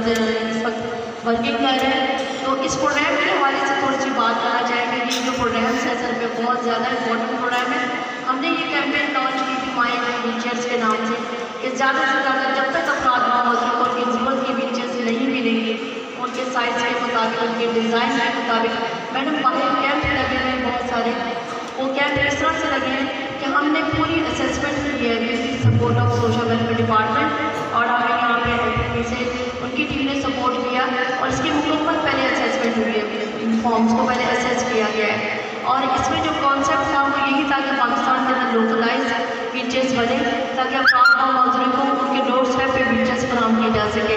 इस वक्त वर्किंग कर रहे हैं। तो इस प्रोग्राम के हवाले से थोड़ी सी बात करना चाहेंगे कि जो प्रोग्राम्स है सर में बहुत ज़्यादा इंपॉर्टेंट प्रोग्राम है। हमने ये कैंपेन लॉन्च की थी माई व्हीलचेयर्स के नाम से कि ज़्यादा से ज़्यादा जब तक अफराद मौजूद को उनकी ज़रूरत की व्हीलचेयर्स नहीं मिलेंगी, उनके साइज़ के मुताबिक, उनके डिज़ाइन के मुताबिक। मैडम बाहर कैंप लगे हुए हैं बहुत सारे, वो कैंप इस तरह से लगे हैं कि हमने पूरी असेसमेंट की है with support of social welfare department, और हमें यहाँ पे से उनकी टीम ने सपोर्ट किया और इसकी मुकम्मल पहले असेसमेंट हुई है, फॉर्म्स को पहले असेस किया गया है। और इसमें जो कॉन्सेप्ट था वो यही था कि पाकिस्तान के अंदर लोकलाइज व्हीलचेयर्स बने ताकि अफराद और मौजूद को उनके डोर स्टेप पे व्हीलचेयर्स फराहम की जा सके।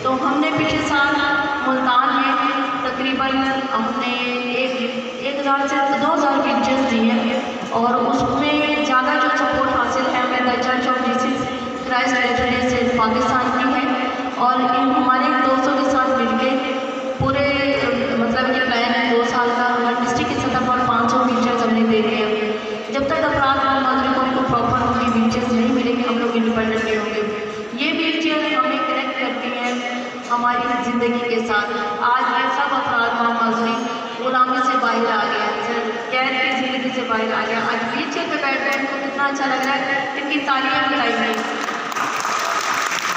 तो हमने पिछले साल मुल्तान में तकरीबन हमने 1000 से 2000 व्हीलचेयर्स दी हैं और उसमें ज़्यादा जो सपोर्ट हासिल है हमें the church of Jesus Christ residence से पाकिस्तान की है। और इन हमारे दोस्तों के साथ मिलके पूरे मतलब ये प्लान है 2 साल का, हर डिस्ट्रिक्ट की सतह पर 500 व्हीलचेयर्स हमने दे दिए हैं। जब तक अफराद और नागरिकों को प्रॉपर उनकी व्हीलचेयर्स नहीं मिलेंगे हम लोग इंडिपेंडेंट नहीं होंगे। ये व्हीलचेयर हमें कनेक्ट करती हैं हमारी ज़िंदगी के साथ। आज ये सब अफराद और नागरिक गुलामी से बाहर आ गया है, कैद की ज़िंदगी से बाहर आ गया। आज व्हीलचेयर पे बैठ बैठ को कितना अच्छा लग रहा है, इनकी तालीम मिलाई गई,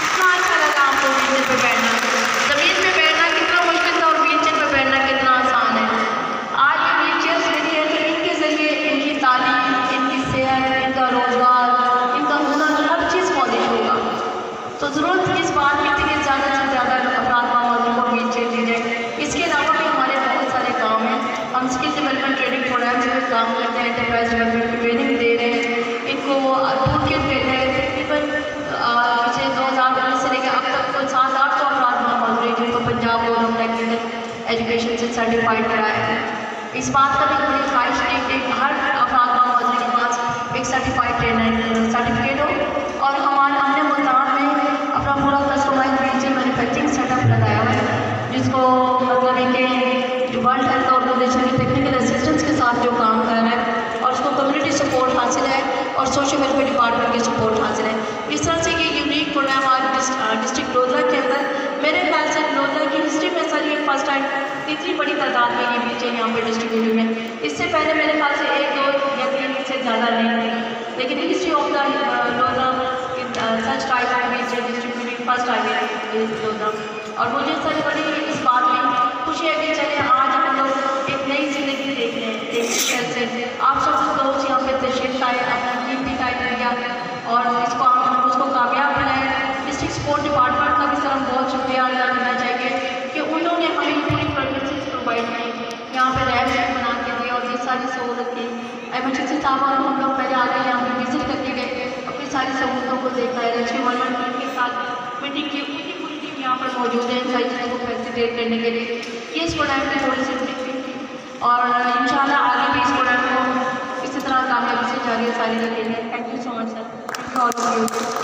कितना अच्छा लगा आपको व्हीलचेयर पे बैठना। ज़मीन पे बैठना कितना मुश्किल था और व्हीलचेयर पे बैठना कितना आसान है। आज ये व्हीलचेयर्स मिली है तो इनके ज़रिए इनकी तालीम, इनकी सेहत, इनका रोज़गार, इनका हुनर, हर चीज़ पॉलिश होगा। तो ज़रूरत इस बात की थी कि ज़्यादा से ज़्यादा अफराद को व्हीलचेयर दी जाए। इसके अलावा भी हमारे बहुत सारे काम हैं। हम स्किल डेवलपमेंट ट्रेनिंग प्रोग्राम्स में काम करते हैं, एंटरप्राइज डेवलपमेंट की ट्रेनिंग दे रहे हैं, इनको टूल किट दे रहे हैं। तकरीबन पिछले 2019 से लेकर अब तक तो 700-800 अफराद मौजूद हैं जिनको पंजाब गवर्नमेंट टेक्निकल एजुकेशन से सर्टिफाइड कराया है। इस बात का भी बड़ी ख्वाहिश थी कि हर अफराद मौजूद के पास एक सर्टिफाइड ट्रेनर सर्टिफिकेट हो। और हमने मुल्तान में अपना पूरा कस्टमाइज व्हीलचेयर मैन्युफैक्चरिंग सेटअप लगाया हुआ है, जिसको मतलब है कि वर्ल्ड हेल्थ ऑर्गेनाइजेशन के टेक्निकल असिस्टेंस के साथ जो काम कर रहा है और उसको कम्युनिटी सपोर्ट हासिल है और सोशल वेलफेयर डिपार्टमेंट की सपोर्ट हासिल है। इस तरह से ये यूनिक प्रोग्राम आज डिस्ट्रिक्ट लोधरा के अंदर मेरे ख्याल से लोधरा की हिस्ट्री में सर ये फर्स्ट टाइम इतनी बड़ी तादाद में ये व्हीलचेयर यहाँ पे डिस्ट्रीब्यूट हुई है। इससे पहले मेरे ख्याल से 1, 2 या 3 से ज़्यादा नहीं थी, लेकिन history of the Lodhra such type of wheelchair distributing first time है लोधरा। और मुझे सर बड़ी इस बात में खुशी है कि चले आज हम लोग एक नई ज़िंदगी देख रहे हैं। एक तरह से आप सब दोस्त यहाँ पे तशरीफ लाए, अपना कीमती टाइम दिया और उसको कामयाब बनाए। डिस्ट्रिक्ट स्पोर्ट डिपार्टमेंट का भी सर हम बहुत शुक्रिया अदा करना चाहिए कि उन्होंने हमें पूरी सर्विसेज प्रोवाइड की, यहाँ पे रैम्प बना के दिया और ये सारी सहूलत की। एमरजेंसी साहब और हम लोग पहले आगे यहाँ पे विजिट करके गए, अपनी सारी सहूलतों को देखा है। रेस्क्यू वर्ल्ड टीम के साथ मीटिंग की, उनकी पूरी टीम यहाँ पर मौजूद है इन सारी चीज़ों को फैसिलिटेट करने के लिए। ये इस प्रोग्राम की थोड़ी सी थी और इंशाल्लाह आगे भी इस प्रोग्राम को इसी तरह कामयाबी से जारी सारी रखेंगे। Thank you so much sir, thank you all of you.